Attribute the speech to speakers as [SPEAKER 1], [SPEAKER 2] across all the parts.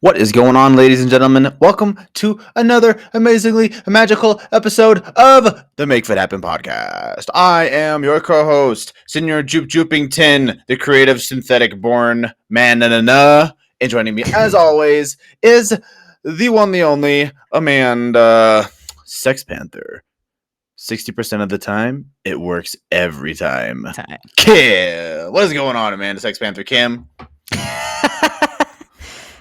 [SPEAKER 1] What is going on, ladies and gentlemen? Welcome to another amazingly magical episode of the Make Fit Happen podcast. I am your co-host, Senior Jupe Jupington, the creative synthetic born man. And joining me, as always, is the one, the only Amanda Sex Panther. 60% of the time, it works every time. Kim, what is going on, Amanda Sex Panther? Kim.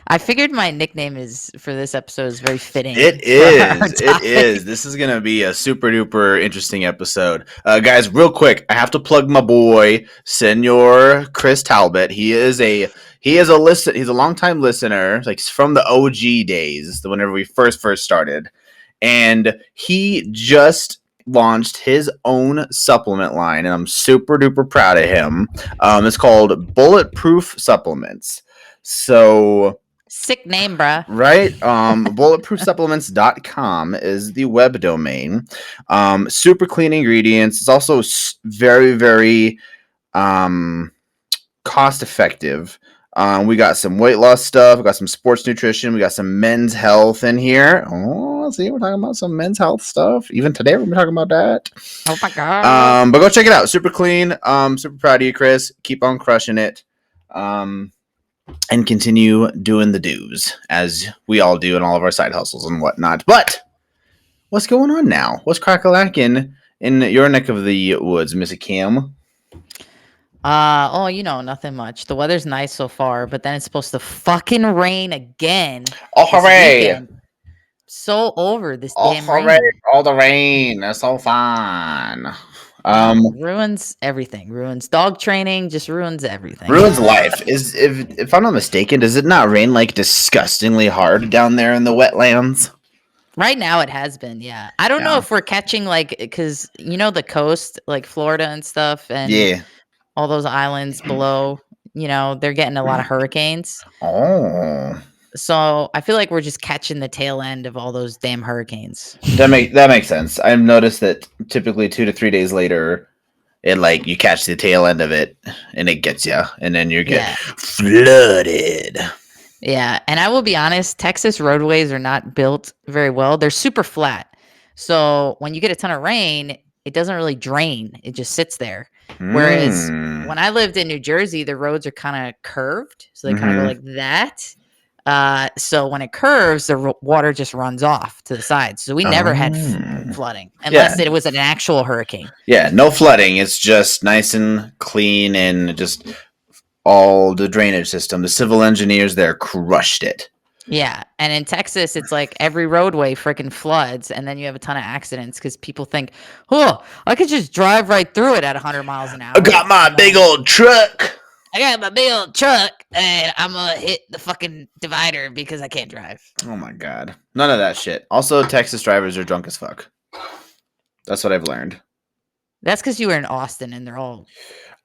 [SPEAKER 2] I figured my nickname for this episode is very fitting.
[SPEAKER 1] It is. This is gonna be a super duper interesting episode, guys. Real quick, I have to plug my boy, Senor Chris Talbot. He's a longtime listener, like from the OG days, whenever we first started, and he just launched his own supplement line, and I'm super duper proud of him. It's called Bulletproof Supplements. So.
[SPEAKER 2] Sick name, bruh.
[SPEAKER 1] Right? Bulletproofsupplements.com is the web domain. Super clean ingredients. It's also very, very cost effective. We got some weight loss stuff. We got some sports nutrition. We got some men's health in here. Oh, see, we're talking about some men's health stuff. Even today, we're talking about that.
[SPEAKER 2] Oh my god!
[SPEAKER 1] But go check it out. Super clean. Super proud of you, Chris. Keep on crushing it. And continue doing the do's as we all do in all of our side hustles and whatnot. But what's going on now? What's crack-a-lackin' in your neck of the woods, Missy Kim?
[SPEAKER 2] Nothing much. The weather's nice so far, but then it's supposed to fucking rain again.
[SPEAKER 1] Oh, hooray!
[SPEAKER 2] So over this damn rain.
[SPEAKER 1] All the rain. That's so fun.
[SPEAKER 2] Ruins everything. Ruins dog training. Just ruins everything.
[SPEAKER 1] Ruins life. If I'm not mistaken, does it not rain like disgustingly hard down there in the wetlands?
[SPEAKER 2] Right now it has been, yeah. I don't know if we're catching because the coast, like Florida and stuff, and all those islands below, they're getting a lot of hurricanes.
[SPEAKER 1] Oh.
[SPEAKER 2] So I feel like we're just catching the tail end of all those damn hurricanes.
[SPEAKER 1] That makes sense. I've noticed that typically 2 to 3 days later, you catch the tail end of it and it gets you, and then you get flooded.
[SPEAKER 2] Yeah, and I will be honest, Texas roadways are not built very well. They're super flat. So when you get a ton of rain, it doesn't really drain. It just sits there. Whereas when I lived in New Jersey, the roads are kind of curved. So they kind of go like that. So when it curves, the water just runs off to the side. So we never had flooding unless it was an actual hurricane.
[SPEAKER 1] Yeah, no flooding. It's just nice and clean and just all the drainage system. The civil engineers there crushed it.
[SPEAKER 2] Yeah, and in Texas, it's like every roadway freaking floods, and then you have a ton of accidents because people think, oh, I could just drive right through it at 100 miles an hour.
[SPEAKER 1] I got my big old truck.
[SPEAKER 2] I got my big old truck, and I'm going to hit the fucking divider because I can't drive.
[SPEAKER 1] Oh, my God. None of that shit. Also, Texas drivers are drunk as fuck. That's what I've learned.
[SPEAKER 2] That's because you were in Austin, and they're all...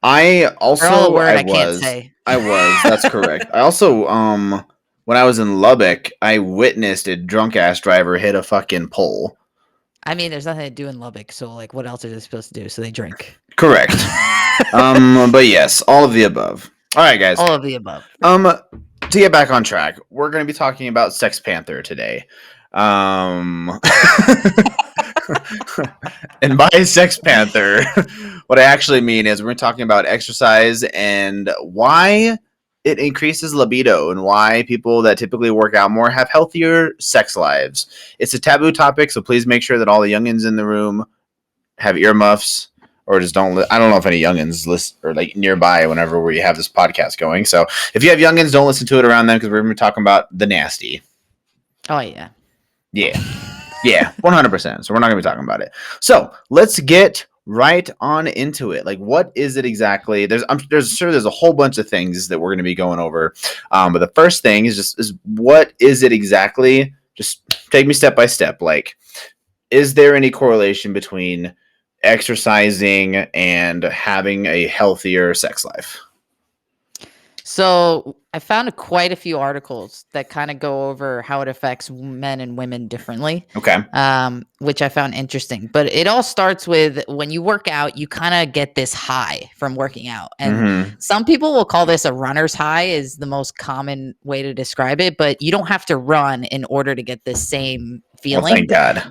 [SPEAKER 1] I was.
[SPEAKER 2] Can't say.
[SPEAKER 1] I was. That's correct. I also, when I was in Lubbock, I witnessed a drunk-ass driver hit a fucking pole.
[SPEAKER 2] I mean, there's nothing to do in Lubbock, so, what else are they supposed to do? So they drink.
[SPEAKER 1] Correct. But yes, all of the above. All right, guys.
[SPEAKER 2] All of the above.
[SPEAKER 1] To get back on track, we're going to be talking about Sex Panther today. And by Sex Panther, what I actually mean is we're talking about exercise and why it increases libido and why people that typically work out more have healthier sex lives. It's a taboo topic, so please make sure that all the youngins in the room have earmuffs or just don't. I don't know if any youngins listen or nearby whenever we have this podcast going. So if you have youngins, don't listen to it around them because we're going to be talking about the nasty.
[SPEAKER 2] Oh, yeah.
[SPEAKER 1] Yeah, 100%. So we're not going to be talking about it. So let's get right on into it. What is it exactly? There's a whole bunch of things that we're going to be going over. But the first thing is what is it exactly? Just take me step by step. Is there any correlation between exercising and having a healthier sex life?
[SPEAKER 2] So I found quite a few articles that kind of go over how it affects men and women differently,
[SPEAKER 1] Okay.
[SPEAKER 2] which I found interesting. But it all starts with when you work out, you kind of get this high from working out. And
[SPEAKER 1] Mm-hmm.
[SPEAKER 2] some people will call this a runner's high is the most common way to describe it. But you don't have to run in order to get this same
[SPEAKER 1] Well,
[SPEAKER 2] feeling.
[SPEAKER 1] thank God.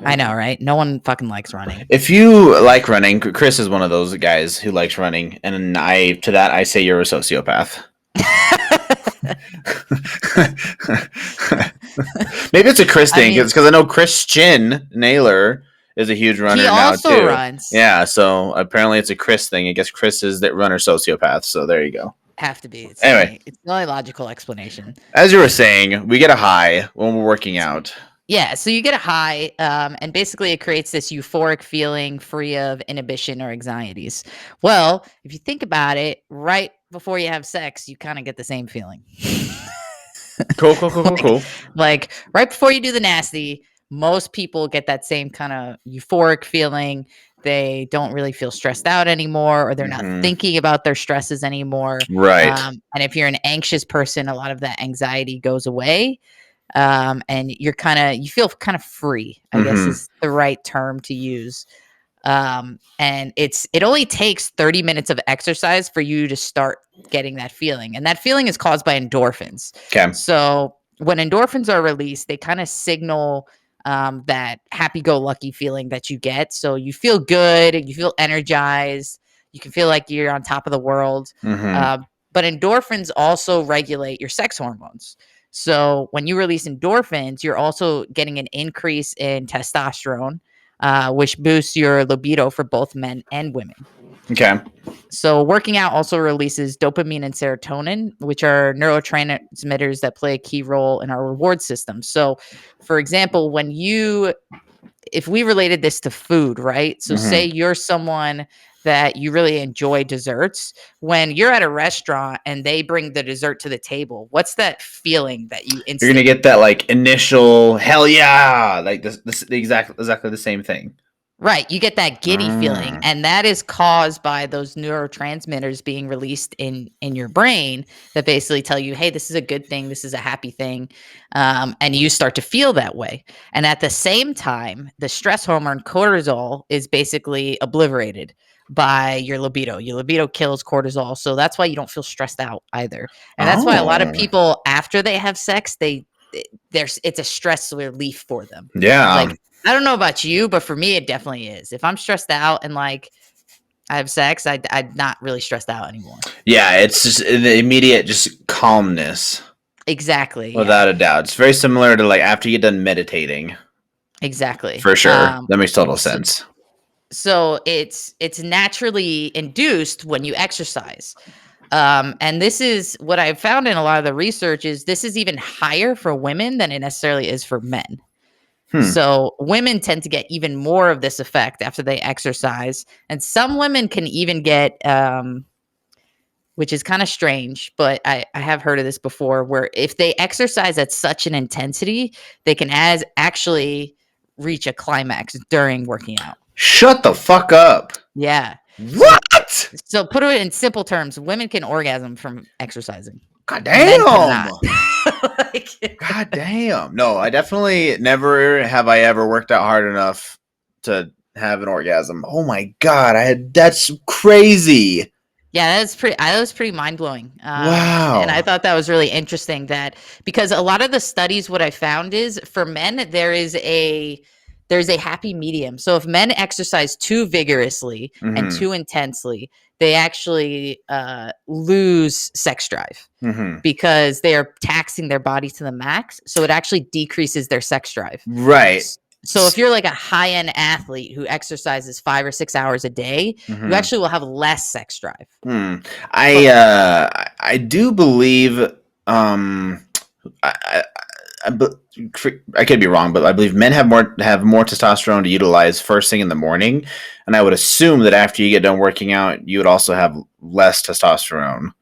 [SPEAKER 2] I know, right? No one fucking likes running.
[SPEAKER 1] If you like running, Chris is one of those guys who likes running, and I say you're a sociopath. Maybe it's a Chris thing because I know Christian Naylor is a huge runner
[SPEAKER 2] He
[SPEAKER 1] now
[SPEAKER 2] also
[SPEAKER 1] too.
[SPEAKER 2] runs.
[SPEAKER 1] Yeah, so apparently it's a Chris thing. I guess Chris is that runner sociopath. So there you go.
[SPEAKER 2] Have to be. It's
[SPEAKER 1] Anyway.
[SPEAKER 2] it's the only logical explanation.
[SPEAKER 1] As you were saying, we get a high when we're working out.
[SPEAKER 2] Yeah, so you get a high, and basically it creates this euphoric feeling free of inhibition or anxieties. Well, if you think about it, right before you have sex, you kind of get the same feeling.
[SPEAKER 1] Cool.
[SPEAKER 2] Like right before you do the nasty, most people get that same kind of euphoric feeling. They don't really feel stressed out anymore, or they're not thinking about their stresses anymore.
[SPEAKER 1] Right.
[SPEAKER 2] And if you're an anxious person, a lot of that anxiety goes away. And you feel kind of free, I guess is the right term to use. And it only takes 30 minutes of exercise for you to start getting that feeling. And that feeling is caused by endorphins.
[SPEAKER 1] Okay.
[SPEAKER 2] So when endorphins are released, they kind of signal that happy-go-lucky feeling that you get. So you feel good, you feel energized, you can feel like you're on top of the world. But endorphins also regulate your sex hormones. So when you release endorphins, you're also getting an increase in testosterone, which boosts your libido for both men and women.
[SPEAKER 1] Okay.
[SPEAKER 2] So working out also releases dopamine and serotonin, which are neurotransmitters that play a key role in our reward system. So, for example, if we related this to food, right? So say you're someone that you really enjoy desserts. When you're at a restaurant and they bring the dessert to the table, what's that feeling that you instantly?
[SPEAKER 1] You're gonna get that like initial hell yeah, like this exactly the same thing.
[SPEAKER 2] Right, you get that giddy feeling, and that is caused by those neurotransmitters being released in your brain that basically tell you, hey, this is a good thing, this is a happy thing, and you start to feel that way. And at the same time, the stress hormone cortisol is basically obliterated by your libido. Your libido kills cortisol, so that's why you don't feel stressed out either. And that's why a lot of people, after they have sex, it's a stress relief for them.
[SPEAKER 1] Yeah.
[SPEAKER 2] Like, I don't know about you, but for me, it definitely is. If I'm stressed out and like I have sex, I'm not really stressed out anymore.
[SPEAKER 1] Yeah, it's just the immediate just calmness.
[SPEAKER 2] Exactly.
[SPEAKER 1] Without a doubt. It's very similar to like after you're done meditating.
[SPEAKER 2] Exactly.
[SPEAKER 1] For sure. That makes total sense.
[SPEAKER 2] So it's naturally induced when you exercise. And this is what I've found in a lot of the research is this is even higher for women than it necessarily is for men. So women tend to get even more of this effect after they exercise. And some women can even get, which is kind of strange, but I have heard of this before, where if they exercise at such an intensity, they can actually reach a climax during working out.
[SPEAKER 1] Shut the fuck up.
[SPEAKER 2] Yeah.
[SPEAKER 1] What?
[SPEAKER 2] So put it in simple terms, women can orgasm from exercising.
[SPEAKER 1] God damn.
[SPEAKER 2] Like,
[SPEAKER 1] God damn. No, I definitely never have I ever worked out hard enough to have an orgasm. Oh my God. That's crazy.
[SPEAKER 2] Yeah, that was pretty mind blowing.
[SPEAKER 1] Wow.
[SPEAKER 2] And I thought that was really interesting because a lot of the studies, what I found is for men, there's a happy medium. So if men exercise too vigorously and too intensely, they actually lose sex drive because they are taxing their body to the max. So it actually decreases their sex drive.
[SPEAKER 1] Right.
[SPEAKER 2] So if you're like a high-end athlete who exercises 5 or 6 hours a day, you actually will have less sex drive.
[SPEAKER 1] I do believe I could be wrong, but I believe men have more testosterone to utilize first thing in the morning, and I would assume that after you get done working out, you would also have less testosterone.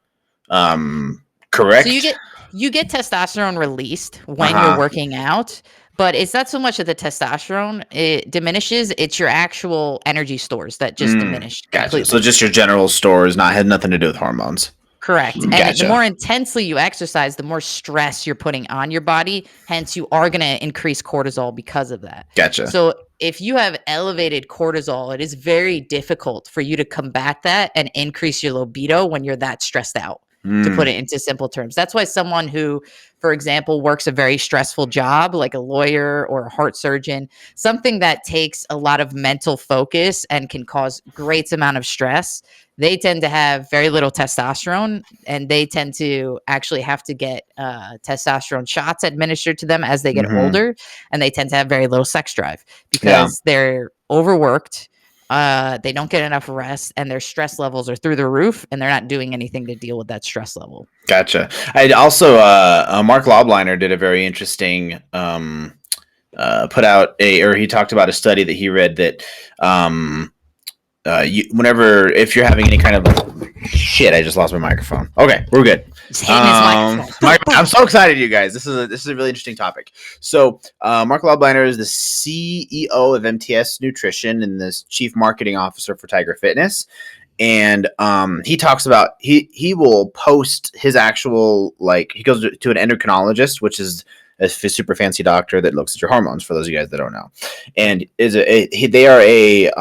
[SPEAKER 1] Correct?
[SPEAKER 2] So you get testosterone released when you're working out, but it's not so much that the testosterone it diminishes; it's your actual energy stores that just diminish.
[SPEAKER 1] Gotcha.
[SPEAKER 2] Completely.
[SPEAKER 1] So just your general stores, had nothing to do with hormones.
[SPEAKER 2] Correct. And the
[SPEAKER 1] Gotcha.
[SPEAKER 2] more intensely you exercise, the more stress you're putting on your body. Hence, you are going to increase cortisol because of that.
[SPEAKER 1] Gotcha.
[SPEAKER 2] So, if you have elevated cortisol, it is very difficult for you to combat that and increase your libido when you're that stressed out, to put it into simple terms. That's why someone who, for example, works a very stressful job, like a lawyer or a heart surgeon, something that takes a lot of mental focus and can cause great amount of stress, they tend to have very little testosterone, and they tend to actually have to get testosterone shots administered to them as they get older, and they tend to have very little sex drive because they're overworked. They don't get enough rest, and their stress levels are through the roof, and they're not doing anything to deal with that stress level.
[SPEAKER 1] Gotcha. I also Mark Lobliner did a very interesting put out he talked about a study that he read that whenever if you're having any kind of shit, I just lost my microphone. Okay, we're good. I'm so excited, you guys. This is a really interesting topic. So, Mark Lobliner is the CEO of MTS Nutrition and the Chief Marketing Officer for Tiger Fitness. And he talks about he will post his actual, like, he goes to an endocrinologist, which is a super fancy doctor that looks at your hormones, for those of you guys that don't know, and they are a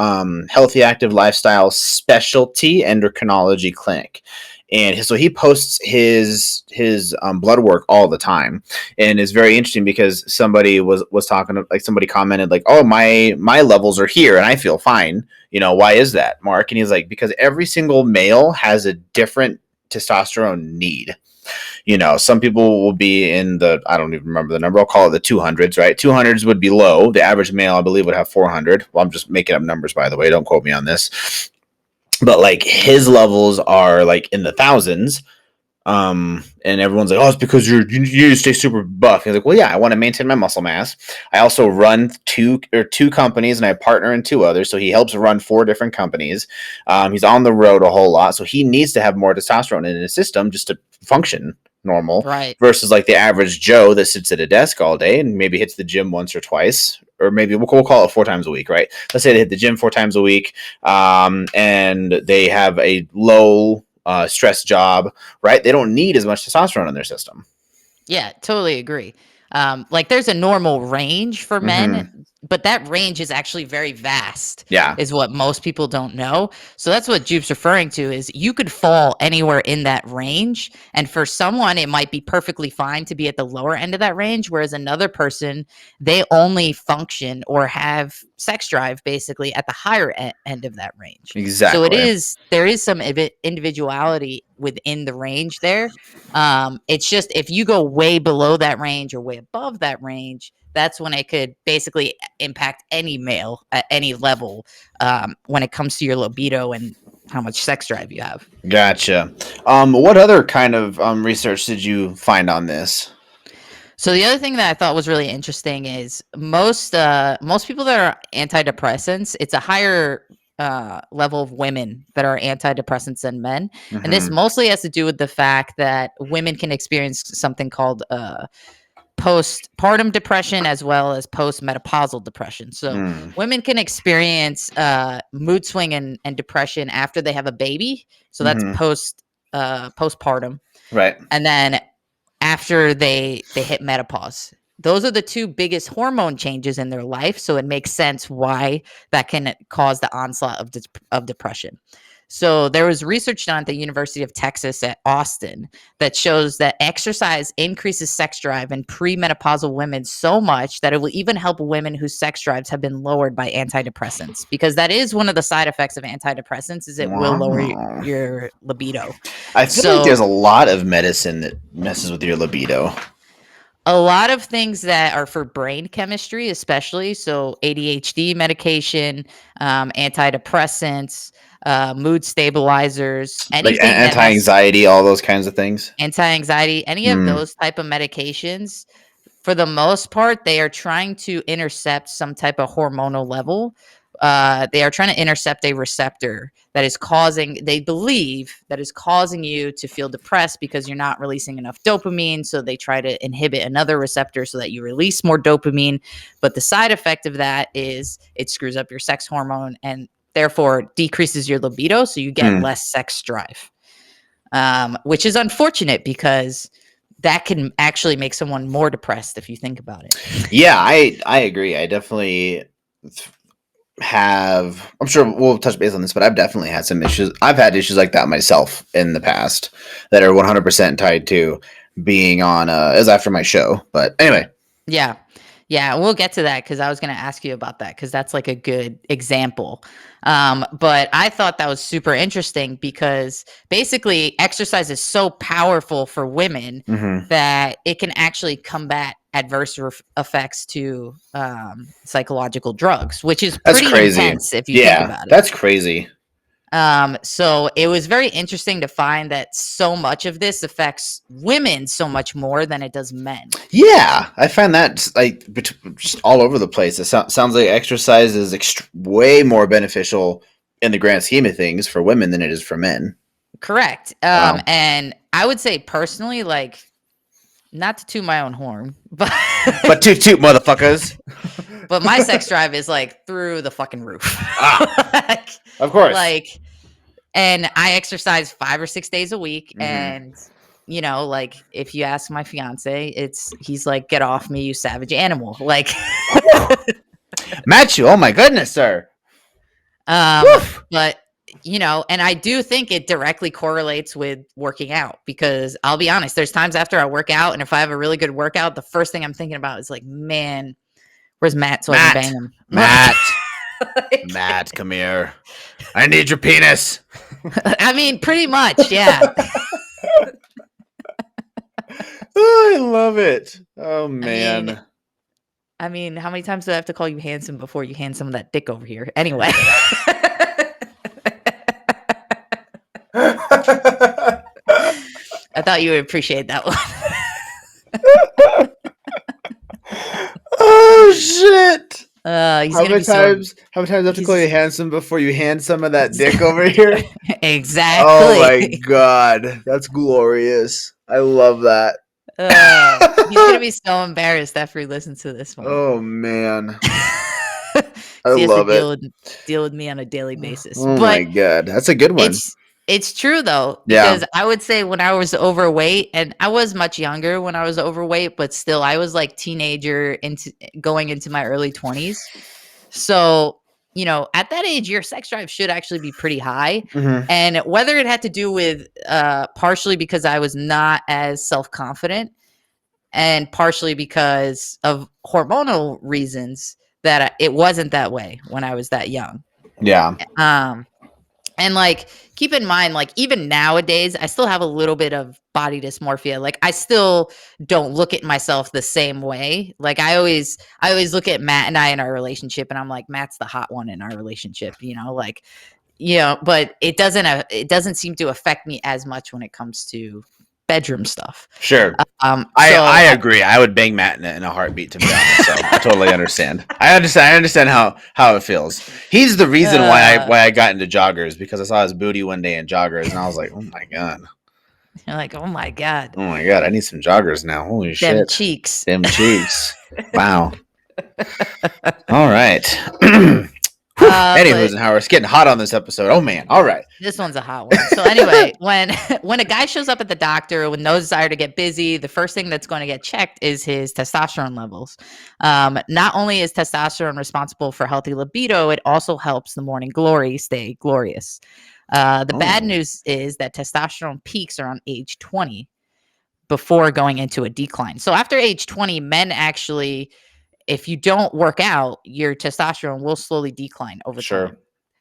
[SPEAKER 1] healthy active lifestyle specialty endocrinology clinic. And so he posts his blood work all the time, and it's very interesting because somebody was talking, like, somebody commented like, "Oh, my levels are here and I feel fine. You know, why is that, Mark?" And he's like, "Because every single male has a different testosterone need. You know, some people will be in the, I don't even remember the number, I'll call it the 200s, right? 200s would be low. The average male, I believe, would have 400. Well, I'm just making up numbers, by the way. Don't quote me on this. But, like, his levels are, like, in the thousands. And everyone's like, "Oh, it's because you need to stay super buff." He's like, "Well, yeah, I want to maintain my muscle mass. I also run two companies, and I partner in two others. So he helps run 4 different companies. He's on the road a whole lot, so he needs to have more testosterone in his system just to function normal,
[SPEAKER 2] right?
[SPEAKER 1] Versus, like, the average Joe that sits at a desk all day and maybe hits the gym once or twice, or maybe we'll call it 4 times a week, right? Let's say they hit the gym 4 times a week, and they have a low stress job, right? They don't need as much testosterone in their system."
[SPEAKER 2] Yeah, totally agree. Like, there's a normal range for men, but that range is actually very vast.
[SPEAKER 1] Yeah.
[SPEAKER 2] Is what most people don't know. So that's what Jupe's referring to, is you could fall anywhere in that range. And for someone, it might be perfectly fine to be at the lower end of that range, whereas another person, they only function or have sex drive basically at the higher end of that range.
[SPEAKER 1] Exactly.
[SPEAKER 2] So there is some individuality within the range there. It's just, if you go way below that range or way above that range, that's when it could basically impact any male at any level, when it comes to your libido and how much sex drive you have.
[SPEAKER 1] Gotcha. What other kind of research did you find on this?
[SPEAKER 2] So the other thing that I thought was really interesting is most people that are antidepressants, it's a higher level of women that are antidepressants than men. And this mostly has to do with the fact that women can experience something called postpartum depression as well as postmenopausal depression. So women can experience mood swing and depression after they have a baby. So that's postpartum.
[SPEAKER 1] Right.
[SPEAKER 2] And then after they hit menopause. Those are the 2 biggest hormone changes in their life. So it makes sense why that can cause the onslaught of depression. So there was research done at the University of Texas at Austin that shows that exercise increases sex drive in premenopausal women so much that it will even help women whose sex drives have been lowered by antidepressants, because that is one of the side effects of antidepressants, is it will lower your libido.
[SPEAKER 1] I feel like there's a lot of medicine that messes with your libido.
[SPEAKER 2] A lot of things that are for brain chemistry, especially. So ADHD medication, antidepressants, mood stabilizers, anything
[SPEAKER 1] like anti-anxiety, all those kinds of things.
[SPEAKER 2] Anti-anxiety, any of those type of medications, for the most part, they are trying to intercept some type of hormonal level. They are trying to intercept a receptor that is they believe that is causing you to feel depressed because you're not releasing enough dopamine. So they try to inhibit another receptor so that you release more dopamine. But the side effect of that is it screws up your sex hormone and therefore decreases your libido. So you get less sex drive. which is unfortunate because that can actually make someone more depressed if you think about it.
[SPEAKER 1] Yeah, I agree. I definitely have. I'm sure we'll touch base on this, but I've definitely had some issues. I've had issues like that myself in the past that are 100% tied to being on. It was after my show, but anyway.
[SPEAKER 2] Yeah. Yeah, we'll get to that because I was going to ask you about that because that's like a good example. But I thought that was super interesting because basically exercise is so powerful for women that it can actually combat adverse effects to psychological drugs, which is pretty intense if you think about it.
[SPEAKER 1] That's crazy.
[SPEAKER 2] So it was very interesting to find that so much of this affects women so much more than it does men.
[SPEAKER 1] Yeah, I find that like just all over the place. It sounds like exercise is way more beneficial in the grand scheme of things for women than it is for men.
[SPEAKER 2] Correct. And I would say personally, like, not to toot my own horn, but
[SPEAKER 1] toot motherfuckers.
[SPEAKER 2] But my sex drive is like through the fucking roof.
[SPEAKER 1] Like, of course.
[SPEAKER 2] Like, and I exercise 5 or 6 days a week. And, you know, like if you ask my fiance, he's like, get off me, you savage animal. Like,
[SPEAKER 1] Matthew, oh my goodness, sir.
[SPEAKER 2] But, you know, and I do think it directly correlates with working out because I'll be honest, there's times after I work out and if I have a really good workout, the first thing I'm thinking about is like, man, where's Matt so I can bang him?
[SPEAKER 1] Matt. Matt, come here. I need your penis.
[SPEAKER 2] I mean, pretty much, yeah.
[SPEAKER 1] I love it. Oh, man.
[SPEAKER 2] I mean, how many times do I have to call you handsome before you hand some of that dick over here? Anyway. I thought you would appreciate that one.
[SPEAKER 1] Oh, shit.
[SPEAKER 2] How
[SPEAKER 1] many times do I have to call you handsome before you hand some of that dick over here?
[SPEAKER 2] Exactly.
[SPEAKER 1] Oh my god, that's glorious. I love that.
[SPEAKER 2] He's gonna be so embarrassed after he listens to this one.
[SPEAKER 1] Oh man, I love it.
[SPEAKER 2] Deal with me on a daily basis.
[SPEAKER 1] Oh my god, that's a good one.
[SPEAKER 2] It's true though, because I would say when I was overweight, and I was much younger when I was overweight, but still I was like teenager going into my early 20s. So, you know, at that age, your sex drive should actually be pretty high. And whether it had to do with partially because I was not as self-confident and partially because of hormonal reasons that it wasn't that way when I was that young.
[SPEAKER 1] Yeah.
[SPEAKER 2] And like, keep in mind, like even nowadays, I still have a little bit of body dysmorphia. Like I still don't look at myself the same way. Like I always look at Matt and I in our relationship and I'm like, Matt's the hot one in our relationship, you know, like, you know, but it doesn't seem to affect me as much when it comes to bedroom stuff.
[SPEAKER 1] Sure. I agree. I would bang Matt in a heartbeat, to be honest. So I totally understand. I understand how it feels. He's the reason why I got into joggers, because I saw his booty one day in joggers and I was like, oh my god.
[SPEAKER 2] You're like, oh my god.
[SPEAKER 1] Oh my god, I need some joggers now. Holy shit.
[SPEAKER 2] Them cheeks.
[SPEAKER 1] Wow. All right. Anyways, and Howard, it's getting hot on this episode. Oh man! All right,
[SPEAKER 2] this one's a hot one. So anyway, when a guy shows up at the doctor with no desire to get busy, the first thing that's going to get checked is his testosterone levels. Not only is testosterone responsible for healthy libido, it also helps the morning glory stay glorious. The bad news is that testosterone peaks around age 20 before going into a decline. So after age 20, men actually, if you don't work out, your testosterone will slowly decline over time.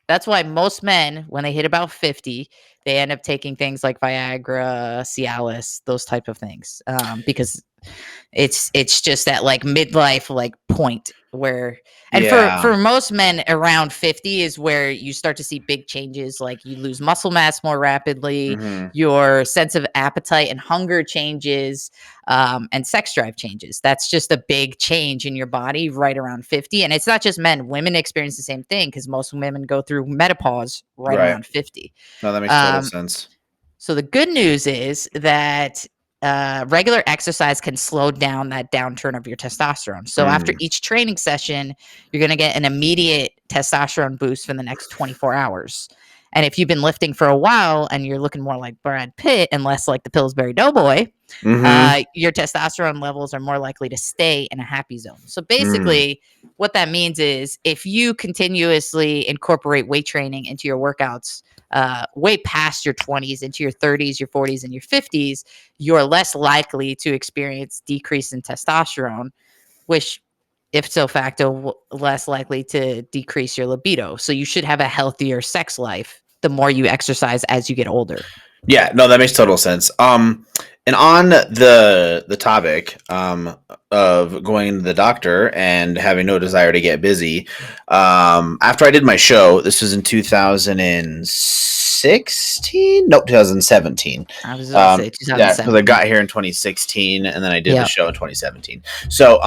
[SPEAKER 2] That's why most men, when they hit about 50, they end up taking things like Viagra, Cialis, those type of things, because it's just that like midlife like point where, and for most men around 50 is where you start to see big changes, like you lose muscle mass more rapidly, your sense of appetite and hunger changes, and sex drive changes. That's just a big change in your body right around 50. And it's not just men, women experience the same thing because most women go through menopause right around 50.
[SPEAKER 1] No, that makes total sense.
[SPEAKER 2] So the good news is that regular exercise can slow down that downturn of your testosterone. So after each training session, you're going to get an immediate testosterone boost for the next 24 hours. And if you've been lifting for a while and you're looking more like Brad Pitt and less like the Pillsbury Doughboy, your testosterone levels are more likely to stay in a happy zone. So basically, what that means is if you continuously incorporate weight training into your workouts, way past your 20s, into your 30s, your 40s, and your 50s, you're less likely to experience decrease in testosterone, which ipso facto less likely to decrease your libido. So you should have a healthier sex life the more you exercise as you get older.
[SPEAKER 1] Yeah, no, that makes total sense. And on the topic of going to the doctor and having no desire to get busy, after I did my show, this was in 2016? Nope, 2017.
[SPEAKER 2] I was going to say 2017.
[SPEAKER 1] Yeah, because I got here in 2016 and then I did the show in 2017. So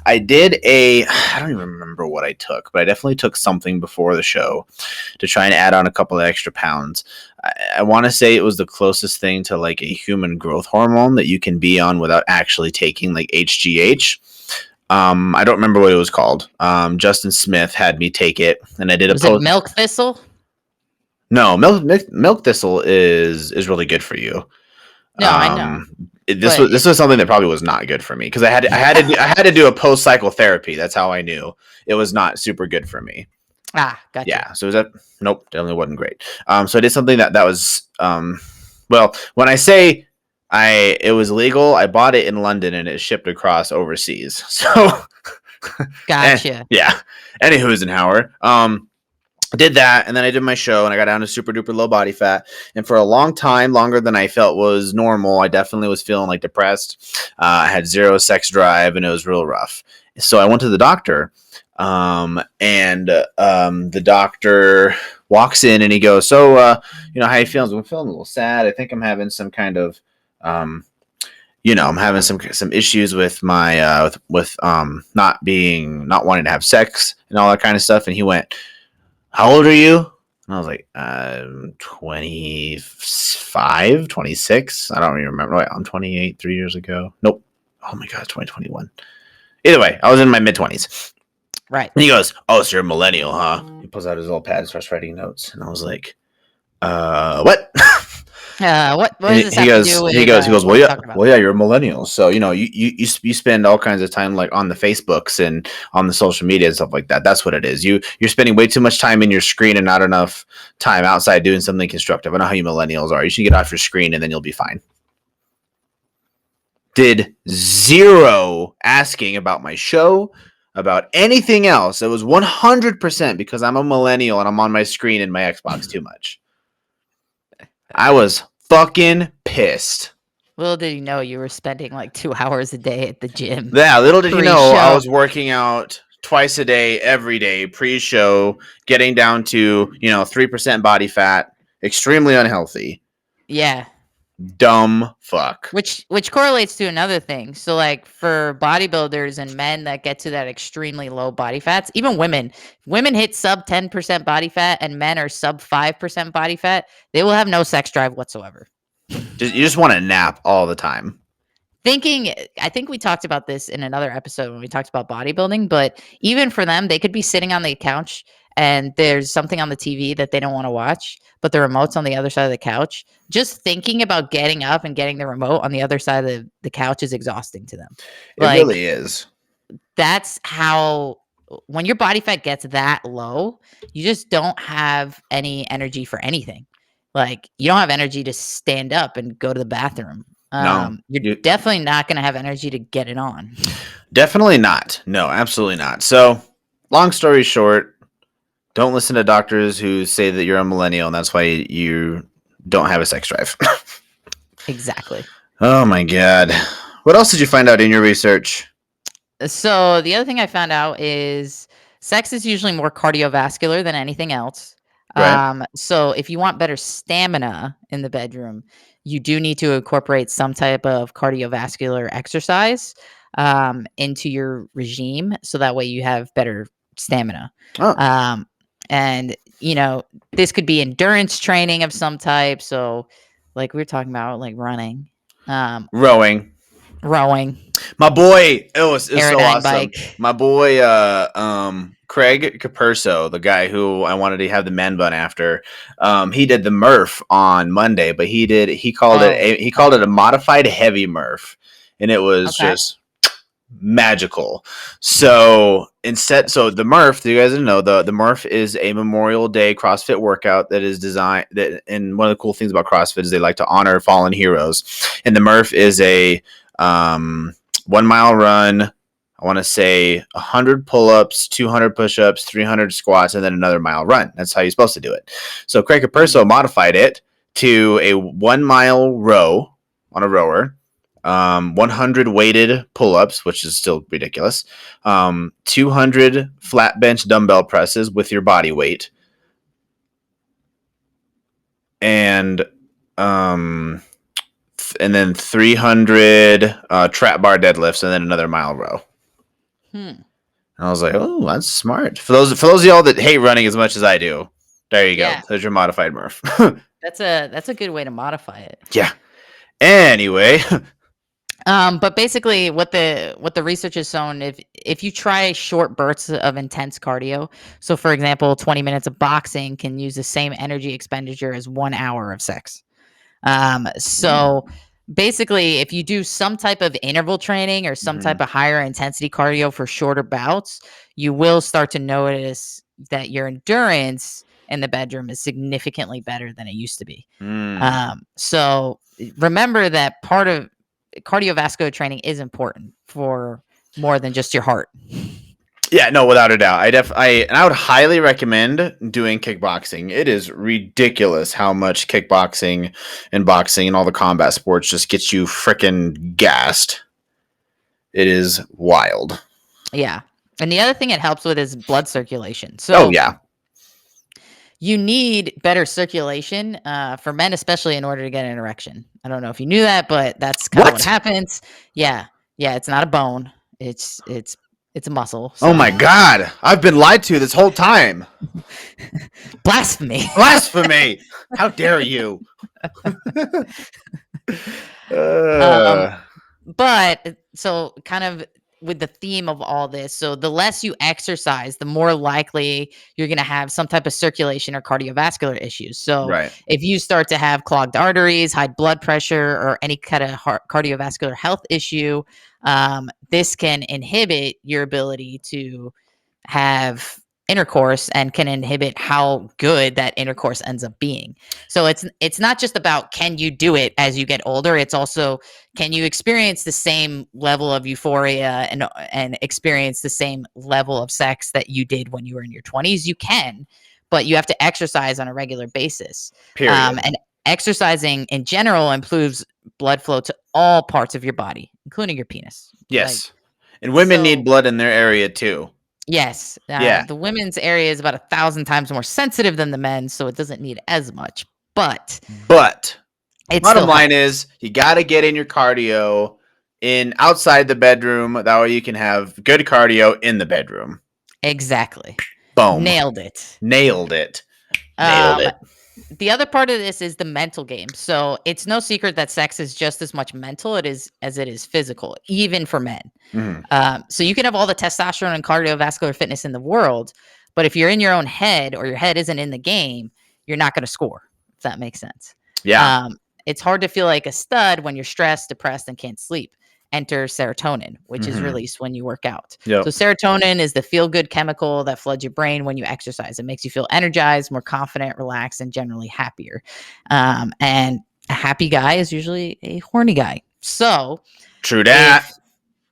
[SPEAKER 1] I did I don't even remember what I took, but I definitely took something before the show to try and add on a couple of extra pounds. I want to say it was the closest thing to like a human growth hormone that you can be on without actually taking like HGH. I don't remember what it was called. Justin Smith had me take it, and I did
[SPEAKER 2] was it milk thistle?
[SPEAKER 1] No, milk thistle is really good for you.
[SPEAKER 2] No, I know.
[SPEAKER 1] This was something that probably was not good for me because I had to do a post cycle therapy. That's how I knew it was not super good for me.
[SPEAKER 2] Ah, gotcha.
[SPEAKER 1] Yeah, so nope, definitely wasn't great. So I did something that was well, when I say it was legal, I bought it in London and it shipped across overseas. So
[SPEAKER 2] gotcha.
[SPEAKER 1] Yeah. Anywho's and Howard. I did that, and then I did my show, and I got down to super duper low body fat. And for a long time, longer than I felt was normal, I definitely was feeling like depressed. I had zero sex drive, and it was real rough. So I went to the doctor. The doctor walks in and he goes, so, how you feeling? I'm feeling a little sad. I think I'm having some kind of, I'm having some issues with my, not wanting to have sex and all that kind of stuff. And he went, how old are you? And I was like, 25, 26. I don't even remember. Wait, I'm 28, 3 years ago. Nope. Oh my God, 2021. Either way, I was in my mid 20s.
[SPEAKER 2] Right.
[SPEAKER 1] And he goes, oh, so you're a millennial, huh? He pulls out his little pad and starts writing notes. And I was like, what?
[SPEAKER 2] What does this
[SPEAKER 1] he
[SPEAKER 2] have to do with,
[SPEAKER 1] he goes, well, yeah, you're a millennial. So, you spend all kinds of time like on the Facebooks and on the social media and stuff like that. That's what it is. You're spending way too much time in your screen and not enough time outside doing something constructive. I know how you millennials are. You should get off your screen and then you'll be fine. Did zero asking about my show, about anything else. It was 100% because I'm a millennial and I'm on my screen and my Xbox too much. I was fucking pissed.
[SPEAKER 2] Little did you know you were spending like 2 hours a day at the gym.
[SPEAKER 1] Yeah, little did you know I was working out twice a day, every day, pre-show, getting down to, 3% body fat, extremely unhealthy.
[SPEAKER 2] Yeah.
[SPEAKER 1] Dumb fuck.
[SPEAKER 2] Which correlates to another thing. So like for bodybuilders and men that get to that extremely low body fats, even women hit sub 10% body fat and men are sub 5% body fat, they will have no sex drive whatsoever.
[SPEAKER 1] You just want to nap all the time.
[SPEAKER 2] I think we talked about this in another episode when we talked about bodybuilding, but even for them, they could be sitting on the couch and there's something on the TV that they don't want to watch, but the remote's on the other side of the couch. Just thinking about getting up and getting the remote on the other side of the couch is exhausting to them.
[SPEAKER 1] It really is.
[SPEAKER 2] That's how, when your body fat gets that low, you just don't have any energy for anything. Like you don't have energy to stand up and go to the bathroom.
[SPEAKER 1] No,
[SPEAKER 2] you're definitely not going to have energy to get it on.
[SPEAKER 1] Definitely not. No, absolutely not. So, long story short, don't listen to doctors who say that you're a millennial and that's why you don't have a sex drive.
[SPEAKER 2] Exactly.
[SPEAKER 1] Oh my God. What else did you find out in your research?
[SPEAKER 2] So, the other thing I found out is sex is usually more cardiovascular than anything else.
[SPEAKER 1] Right.
[SPEAKER 2] So if you want better stamina in the bedroom, you do need to incorporate some type of cardiovascular exercise into your regime, so that way you have better stamina.
[SPEAKER 1] Oh.
[SPEAKER 2] And this could be endurance training of some type. So, like we were talking about, like running,
[SPEAKER 1] rowing.
[SPEAKER 2] My
[SPEAKER 1] boy, it was so awesome.
[SPEAKER 2] bike.
[SPEAKER 1] My boy, Craig Caperso, the guy who I wanted to have the man bun after, he did the Murph on Monday, but he called it a modified heavy Murph, and it was
[SPEAKER 2] Okay.
[SPEAKER 1] just magical. So the Murph, you guys didn't know, the Murph is a Memorial Day CrossFit workout that is designed that, and one of the cool things about CrossFit is they like to honor fallen heroes. And the Murph is a 1 mile run. I want to say 100 pull-ups, 200 push-ups, 300 squats, and then another mile run. That's how you're supposed to do it. So Craig Caperso modified it to a 1 mile row on a rower, 100 weighted pull-ups, which is still ridiculous, 200 flat bench dumbbell presses with your body weight, and then 300 trap bar deadlifts, and then another mile row. And I was like, oh, that's smart. For those of y'all that hate running as much as I do, there you go. There's your modified Murph.
[SPEAKER 2] That's a good way to modify it.
[SPEAKER 1] Yeah. Anyway.
[SPEAKER 2] But basically what the research has shown, if you try short bursts of intense cardio, so for example, 20 minutes of boxing can use the same energy expenditure as 1 hour of sex. So basically, if you do some type of interval training or some type of higher intensity cardio for shorter bouts, you will start to notice that your endurance in the bedroom is significantly better than it used to be. So remember that part of cardiovascular training is important for more than just your heart.
[SPEAKER 1] Yeah, no, without a doubt. I would highly recommend doing kickboxing. It is ridiculous how much kickboxing and boxing and all the combat sports just gets you freaking gassed. It is wild.
[SPEAKER 2] Yeah. And the other thing it helps with is blood circulation. So you need better circulation for men, especially in order to get an erection. I don't know if you knew that, but that's kind of what happens. Yeah. Yeah. It's not a bone. It's a muscle.
[SPEAKER 1] So. Oh my God. I've been lied to this whole time.
[SPEAKER 2] Blasphemy.
[SPEAKER 1] Blasphemy. How dare you?
[SPEAKER 2] But so kind of with the theme of all this, so the less you exercise, the more likely you're going to have some type of circulation or cardiovascular issues. So if you start to have clogged arteries, high blood pressure, or any kind of cardiovascular health issue, this can inhibit your ability to have intercourse and can inhibit how good that intercourse ends up being. So it's not just about can you do it as you get older, it's also can you experience the same level of euphoria and experience the same level of sex that you did when you were in your 20s. You can, but you have to exercise on a regular basis.
[SPEAKER 1] Period.
[SPEAKER 2] And exercising in general improves blood flow to all parts of your body, including your penis.
[SPEAKER 1] Yes. And women need blood in their area too.
[SPEAKER 2] Yes. The women's area is about 1,000 times more sensitive than the men's, so it doesn't need as much. But
[SPEAKER 1] bottom line is you got to get in your cardio in outside the bedroom. That way you can have good cardio in the bedroom.
[SPEAKER 2] Exactly.
[SPEAKER 1] Boom.
[SPEAKER 2] Nailed it. The other part of this is the mental game. So it's no secret that sex is just as much mental as it is physical, even for men. So you can have all the testosterone and cardiovascular fitness in the world, but if you're in your own head or your head isn't in the game, you're not going to score, if that makes sense.
[SPEAKER 1] Yeah.
[SPEAKER 2] It's hard to feel like a stud when you're stressed, depressed, and can't sleep. Enter serotonin, which is released when you work out. So serotonin is the feel-good chemical that floods your brain when you exercise. It makes you feel energized, more confident, relaxed, and generally happier. And a happy guy is usually a horny guy. So
[SPEAKER 1] true that.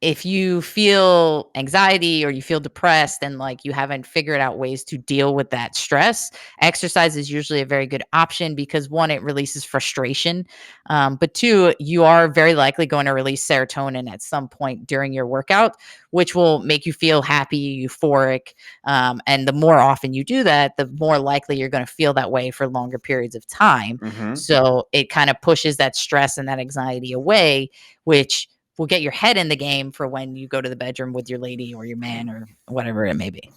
[SPEAKER 2] If you feel anxiety or you feel depressed and like you haven't figured out ways to deal with that stress, exercise is usually a very good option because one, it releases frustration. But two, you are very likely going to release serotonin at some point during your workout, which will make you feel happy, euphoric. And the more often you do that, the more likely you're going to feel that way for longer periods of time. So it kind of pushes that stress and that anxiety away, which will get your head in the game for when you go to the bedroom with your lady or your man or whatever it may be.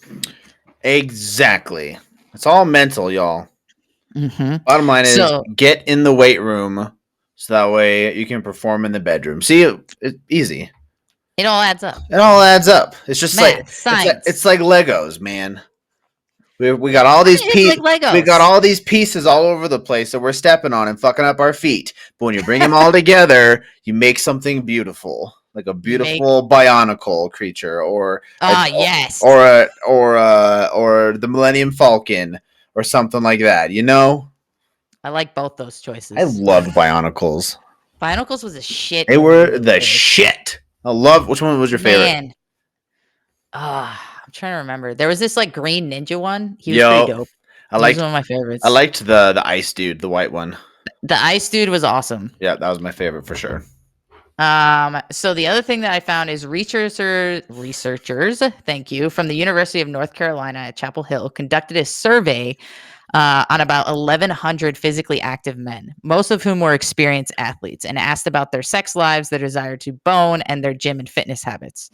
[SPEAKER 1] Exactly. It's all mental, y'all. Bottom line is get in the weight room so that way you can perform in the bedroom. See, it's easy.
[SPEAKER 2] It all adds up.
[SPEAKER 1] It all adds up. It's just like
[SPEAKER 2] Math, science.
[SPEAKER 1] it's like Legos, man. We got all these
[SPEAKER 2] It's like
[SPEAKER 1] we got
[SPEAKER 2] Legos.
[SPEAKER 1] all these pieces all over the place that we're stepping on and fucking up our feet. But when you bring them all together, you make something beautiful, like a
[SPEAKER 2] You make
[SPEAKER 1] beautiful bionicle creature, or
[SPEAKER 2] yes.
[SPEAKER 1] or the Millennium Falcon, or something like that. You know,
[SPEAKER 2] I like both those
[SPEAKER 1] I
[SPEAKER 2] choices.
[SPEAKER 1] loved Bionicles.
[SPEAKER 2] Bionicles was a shit.
[SPEAKER 1] They
[SPEAKER 2] when we
[SPEAKER 1] were
[SPEAKER 2] little
[SPEAKER 1] the
[SPEAKER 2] kids.
[SPEAKER 1] shit. I love. Which one was your favorite?
[SPEAKER 2] Man. I'm trying to remember. There was this like green ninja one. He was
[SPEAKER 1] Yo,
[SPEAKER 2] pretty dope.
[SPEAKER 1] I
[SPEAKER 2] He was
[SPEAKER 1] liked
[SPEAKER 2] one of my favorites.
[SPEAKER 1] I liked the ice dude, the white one.
[SPEAKER 2] The ice dude was awesome.
[SPEAKER 1] Yeah, that was my favorite for sure.
[SPEAKER 2] So the other thing that I found is researchers, thank you, from the University of North Carolina at Chapel Hill conducted a survey on about 1,100 physically active men, most of whom were experienced athletes, and asked about their sex lives, their desire to bone, and their gym and fitness habits.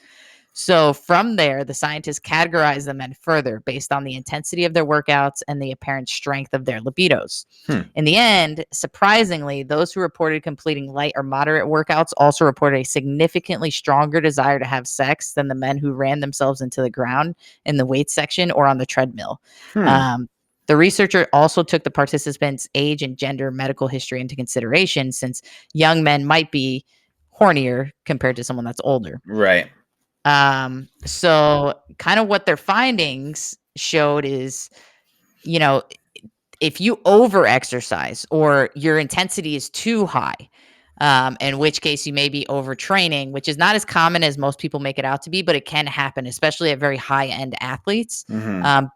[SPEAKER 2] So from there, the scientists categorized the men further based on the intensity of their workouts and the apparent strength of their libidos. In the end, surprisingly, those who reported completing light or moderate workouts also reported a significantly stronger desire to have sex than the men who ran themselves into the ground in the weight section or on the treadmill. The researcher also took the participants' age and gender medical history into consideration, since young men might be hornier compared to someone that's older.
[SPEAKER 1] Right.
[SPEAKER 2] So kind of what their findings showed is, you know, if you over exercise or your intensity is too high, in which case you may be overtraining, which is not as common as most people make it out to be, but it can happen, especially at very high end athletes,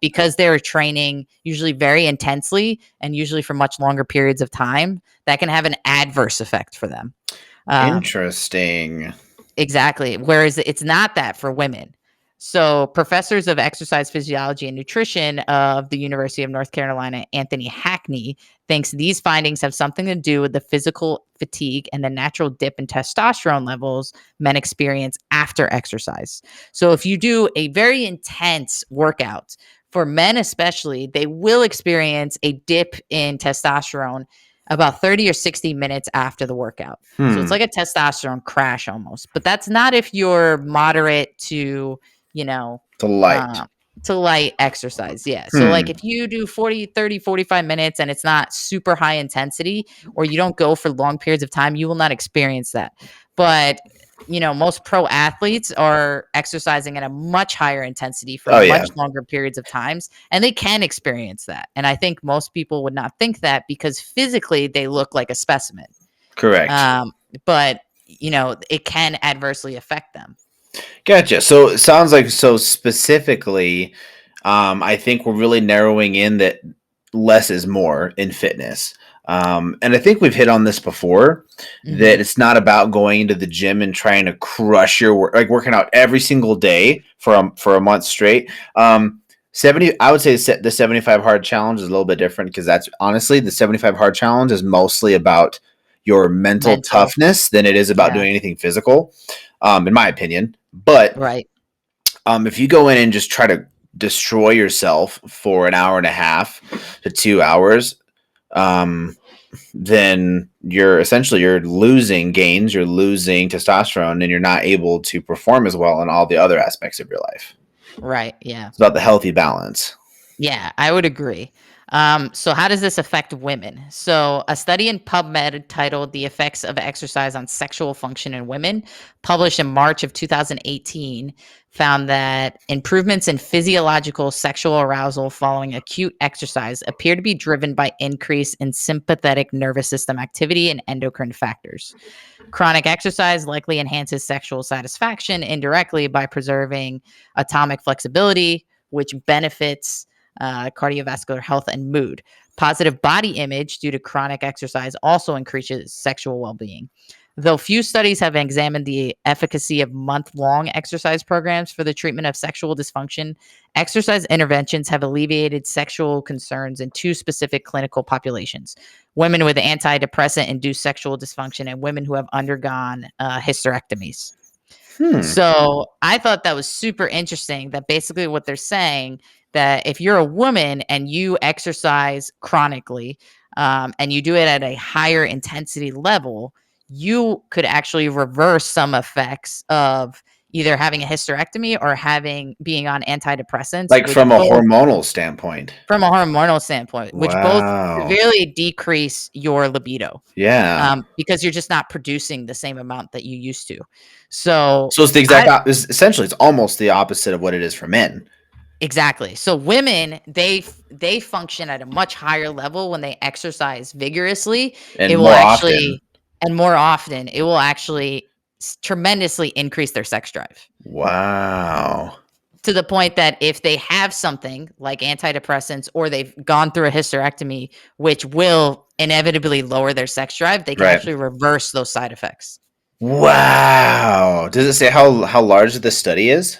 [SPEAKER 2] because they're training usually very intensely and usually for much longer periods of time. That can have an adverse effect for them.
[SPEAKER 1] Interesting.
[SPEAKER 2] Exactly. Whereas it's not that for women. So, professors of exercise physiology and nutrition of the University of North Carolina, Anthony Hackney, thinks these findings have something to do with the physical fatigue and the natural dip in testosterone levels men experience after exercise. So, if you do a very intense workout, for men especially, they will experience a dip in testosterone about 30 or 60 minutes after the workout. So it's like a testosterone crash almost. But that's not if you're moderate to,
[SPEAKER 1] to light.
[SPEAKER 2] To light exercise. Yeah. So like if you do 40, 30, 45 minutes and it's not super high intensity, or you don't go for long periods of time, you will not experience that. But most pro athletes are exercising at a much higher intensity for much longer periods of times, and they can experience that. And I think most people would not think that because physically they look like a specimen.
[SPEAKER 1] Correct.
[SPEAKER 2] But it can adversely affect them.
[SPEAKER 1] Gotcha. So it sounds like, so specifically, I think we're really narrowing in that less is more in fitness. And I think we've hit on this before, that it's not about going into the gym and trying to crush your work, like working out every single day for a month straight. 70, I would say the 75 hard challenge is a little bit different, because that's honestly, the 75 hard challenge is mostly about your mental toughness than it is about doing anything physical, in my opinion. But
[SPEAKER 2] right.
[SPEAKER 1] If you go in and just try to destroy yourself for an hour and a half to 2 hours, then you're losing gains, you're losing testosterone, and you're not able to perform as well in all the other aspects of your life.
[SPEAKER 2] Right. Yeah.
[SPEAKER 1] It's about the healthy balance.
[SPEAKER 2] Yeah, I would agree. So how does this affect women? So a study in PubMed titled The Effects of Exercise on Sexual Function in Women, published in March of 2018, found that improvements in physiological sexual arousal following acute exercise appear to be driven by increase in sympathetic nervous system activity and endocrine factors. Chronic exercise likely enhances sexual satisfaction indirectly by preserving atomic flexibility, which benefits cardiovascular health and mood. Positive body image due to chronic exercise also increases sexual well-being. Though few studies have examined the efficacy of month-long exercise programs for the treatment of sexual dysfunction, exercise interventions have alleviated sexual concerns in two specific clinical populations: women with antidepressant-induced sexual dysfunction and women who have undergone hysterectomies. So I thought that was super interesting, that basically what they're saying, that if you're a woman and you exercise chronically, and you do it at a higher intensity level, you could actually reverse some effects of either having a hysterectomy or being on antidepressants,
[SPEAKER 1] Like
[SPEAKER 2] which
[SPEAKER 1] from a
[SPEAKER 2] both,
[SPEAKER 1] hormonal standpoint.
[SPEAKER 2] from a hormonal standpoint, which both
[SPEAKER 1] Wow.
[SPEAKER 2] severely decrease your libido,
[SPEAKER 1] Yeah.
[SPEAKER 2] because you're just not producing the same amount that you used to. So
[SPEAKER 1] So it's the exact
[SPEAKER 2] I
[SPEAKER 1] essentially it's almost the opposite of what it is for men.
[SPEAKER 2] exactly. So women, they function at a much higher level when they exercise vigorously. It
[SPEAKER 1] And
[SPEAKER 2] will
[SPEAKER 1] more often.
[SPEAKER 2] actually, and more often, it will actually tremendously increase their sex drive,
[SPEAKER 1] Wow.
[SPEAKER 2] to the point that if they have something like antidepressants or they've gone through a hysterectomy, which will inevitably lower their sex drive, they can
[SPEAKER 1] Right.
[SPEAKER 2] actually reverse those side effects.
[SPEAKER 1] Wow. Does it say how large the study is?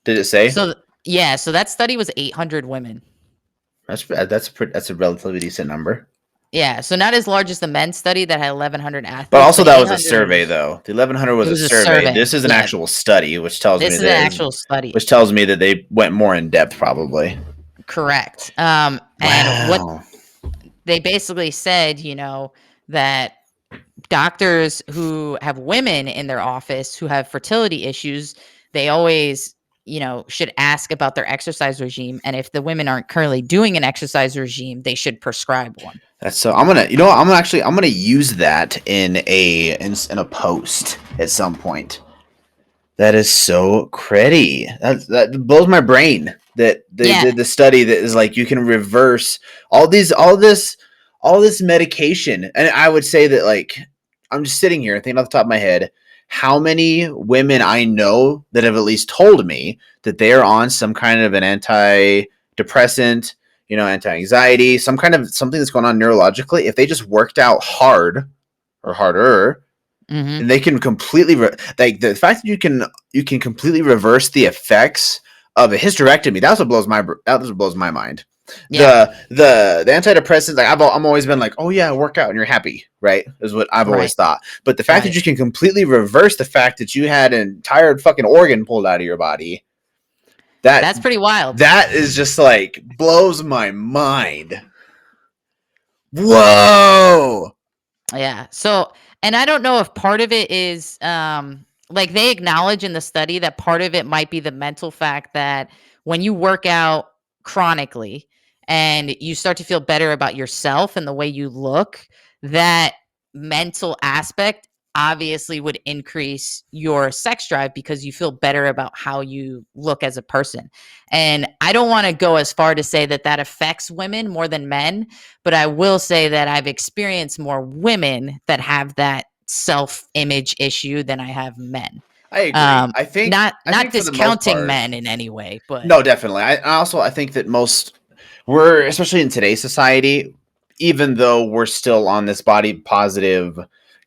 [SPEAKER 1] Did it say?
[SPEAKER 2] So yeah, so that study was 800 women.
[SPEAKER 1] That's a relatively decent number.
[SPEAKER 2] Yeah, so not as large as the men's study that had 1,100
[SPEAKER 1] But
[SPEAKER 2] athletes,
[SPEAKER 1] also
[SPEAKER 2] but
[SPEAKER 1] that was a
[SPEAKER 2] 800
[SPEAKER 1] survey
[SPEAKER 2] was,
[SPEAKER 1] though. The 1100 was
[SPEAKER 2] it
[SPEAKER 1] a
[SPEAKER 2] was a
[SPEAKER 1] survey.
[SPEAKER 2] survey.
[SPEAKER 1] This is an
[SPEAKER 2] Yeah,
[SPEAKER 1] actual study, which tells me
[SPEAKER 2] this is an
[SPEAKER 1] that
[SPEAKER 2] actual study.
[SPEAKER 1] they went more in depth probably.
[SPEAKER 2] Correct. And what
[SPEAKER 1] Wow.
[SPEAKER 2] they basically said, that doctors who have women in their office who have fertility issues, they always, should ask about their exercise regime. And if the women aren't currently doing an exercise regime, they should prescribe one.
[SPEAKER 1] That's so I'm gonna you know what, I'm gonna use that in a post at some point. That is so crazy. That blows my brain that they
[SPEAKER 2] Yeah.
[SPEAKER 1] did the study that is like you can reverse all this medication. And I would say that like I'm just sitting here thinking off the top of my head how many women I know that have at least told me that they are on some kind of an antidepressant, anti-anxiety, some kind of something that's going on neurologically. If they just worked out hard or harder,
[SPEAKER 2] Hmm.
[SPEAKER 1] and they can completely like the fact that you can completely reverse the effects of a hysterectomy. That's what blows my mind.
[SPEAKER 2] Yeah.
[SPEAKER 1] The antidepressants, like I'm always been like, oh yeah, work out and you're happy, right? Is what I've
[SPEAKER 2] Right.
[SPEAKER 1] always thought. But the fact that
[SPEAKER 2] Right.
[SPEAKER 1] you can completely reverse the fact that you had an entire fucking organ pulled out of your body,
[SPEAKER 2] That's pretty wild.
[SPEAKER 1] that is just like blows my mind. Whoa.
[SPEAKER 2] Yeah. So, and I don't know if part of it is like they acknowledge in the study that part of it might be the mental fact that when you work out chronically and you start to feel better about yourself and the way you look, that mental aspect obviously would increase your sex drive because you feel better about how you look as a person. And I don't want to go as far to say that that affects women more than men, but I will say that I've experienced more women that have that self-image issue than I have men.
[SPEAKER 1] I agree.
[SPEAKER 2] Not
[SPEAKER 1] I think for the most
[SPEAKER 2] discounting
[SPEAKER 1] part,
[SPEAKER 2] men in any way, but
[SPEAKER 1] no, definitely. I think that we're especially in today's society, even though we're still on this body positive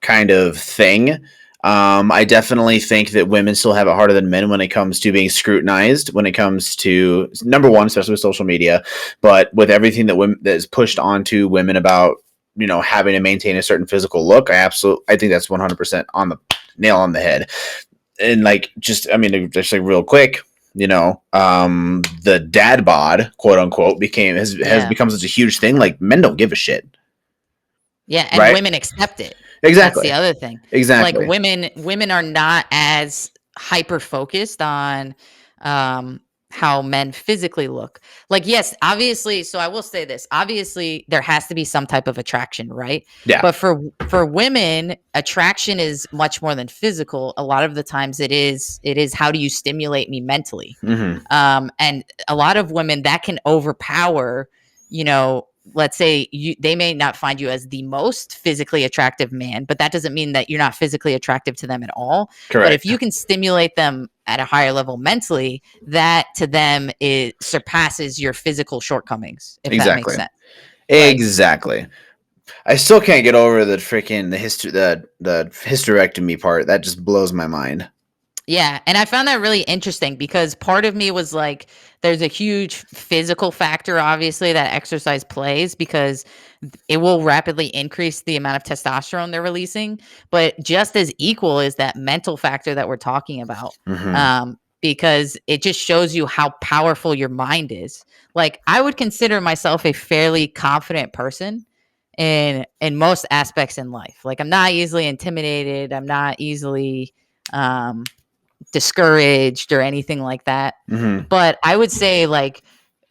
[SPEAKER 1] kind of thing. I definitely think that women still have it harder than men when it comes to being scrutinized. When it comes to number one, especially with social media, but with everything that is pushed onto women about having to maintain a certain physical look, I think that's 100% on the nail on the head. And like just like real quick, the dad bod, quote unquote, has become such a huge thing. Like men don't give a shit.
[SPEAKER 2] yeah, and
[SPEAKER 1] Right?
[SPEAKER 2] women accept it. That's
[SPEAKER 1] Exactly.
[SPEAKER 2] the other thing. Like
[SPEAKER 1] Exactly.
[SPEAKER 2] women are not as hyper focused on how men physically look. Like yes, obviously, so I will say this. Obviously, there has to be some type of attraction, right?
[SPEAKER 1] Yeah.
[SPEAKER 2] But for women, attraction is much more than physical. A lot of the times it is how do you stimulate me mentally?
[SPEAKER 1] Mm-hmm.
[SPEAKER 2] And a lot of women that can overpower, let's say they may not find you as the most physically attractive man, but that doesn't mean that you're not physically attractive to them at all.
[SPEAKER 1] Correct.
[SPEAKER 2] But if you can stimulate them at a higher level mentally, that to them it surpasses your physical shortcomings, if that makes sense.
[SPEAKER 1] Exactly. I still can't get over the hysterectomy part. That just blows my mind.
[SPEAKER 2] Yeah, and I found that really interesting because part of me was like, there's a huge physical factor, obviously, that exercise plays because it will rapidly increase the amount of testosterone they're releasing. But just as equal is that mental factor that we're talking about,
[SPEAKER 1] Mm-hmm.
[SPEAKER 2] because it just shows you how powerful your mind is. Like, I would consider myself a fairly confident person in most aspects in life. Like, I'm not easily intimidated. I'm not easily discouraged or anything like that.
[SPEAKER 1] Mm-hmm.
[SPEAKER 2] But I would say like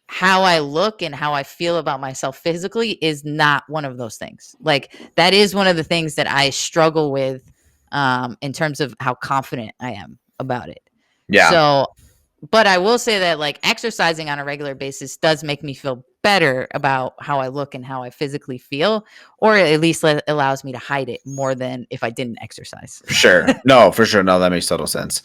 [SPEAKER 2] how I look and how I feel about myself physically is not one of those things. Like that is one of the things that I struggle with in terms of how confident I am about it.
[SPEAKER 1] Yeah.
[SPEAKER 2] So, but I will say that like exercising on a regular basis does make me feel better about how I look and how I physically feel, or at least allows me to hide it more than if I didn't exercise.
[SPEAKER 1] Sure. No, for sure. No, that makes total sense.